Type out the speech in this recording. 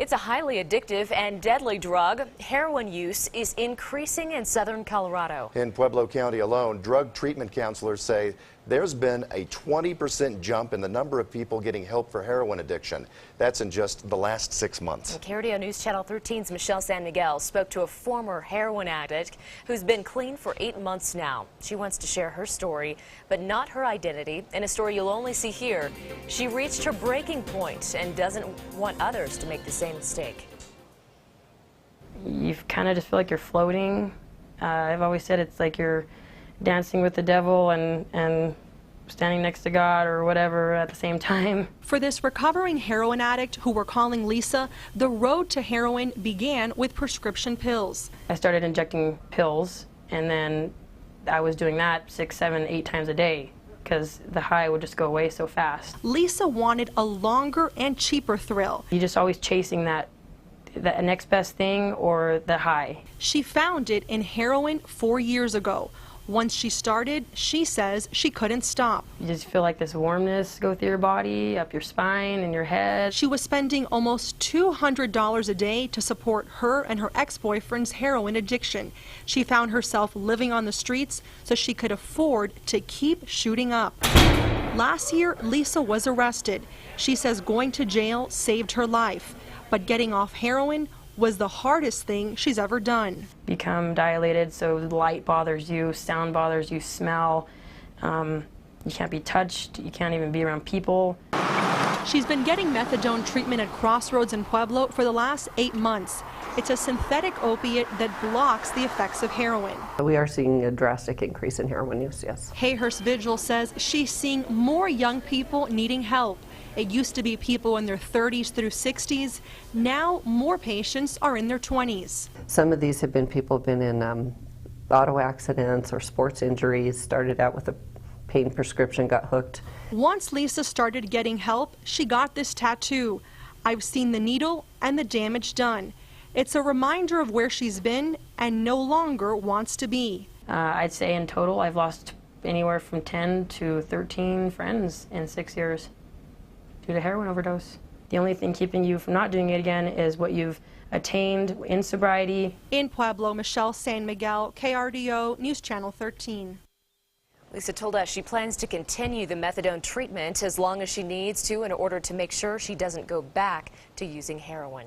It's a highly addictive and deadly drug. Heroin use is increasing in southern Colorado. In Pueblo County alone, drug treatment counselors say there's been a 20% jump in the number of people getting help for heroin addiction. That's in just the last 6 months. KRDO News Channel 13's Michelle San Miguel spoke to a former heroin addict who's been clean for 8 months now. She wants to share her story, but not her identity. In a story you'll only see here, she reached her breaking point and doesn't want others to make the same mistake. You kind of just feel like you're floating. I've always said it's like you're dancing with the devil and standing next to God or whatever at the same time. For this recovering heroin addict who we're calling Lisa, the road to heroin began with prescription pills. I started injecting pills, and then I was doing that 6, 7, 8 times a day because the high would just go away so fast. Lisa wanted a longer and cheaper thrill. You're just always chasing that next best thing or the high. She found it in heroin 4 years ago. Once she started, she says she couldn't stop. You just feel like this warmness go through your body, up your spine and your head. She was spending almost $200 a day to support her and her ex-boyfriend's heroin addiction. She found herself living on the streets so she could afford to keep shooting up. Last year, Lisa was arrested. She says going to jail saved her life, but getting off heroin was the hardest thing she's ever done. Become dilated, so light bothers you, sound bothers you, smell. You can't be touched, you can't even be around people. She's been getting methadone treatment at Crossroads in Pueblo for the last 8 months. It's a synthetic opiate that blocks the effects of heroin. We are seeing a drastic increase in heroin use, yes. Hayhurst Vigil says she's seeing more young people needing help. It used to be people in their 30s through 60s. Now more patients are in their 20s. Some of these have been people who've been in auto accidents or sports injuries, started out with a pain prescription, got hooked. Once Lisa started getting help, she got this tattoo. I've seen the needle and the damage done. It's a reminder of where she's been and no longer wants to be. I'd say in total I've lost anywhere from 10 to 13 friends in 6 years due to heroin overdose. The only thing keeping you from not doing it again is what you've attained in sobriety. In Pueblo, Michelle San Miguel, KRDO News Channel 13. Lisa told us she plans to continue the methadone treatment as long as she needs to in order to make sure she doesn't go back to using heroin.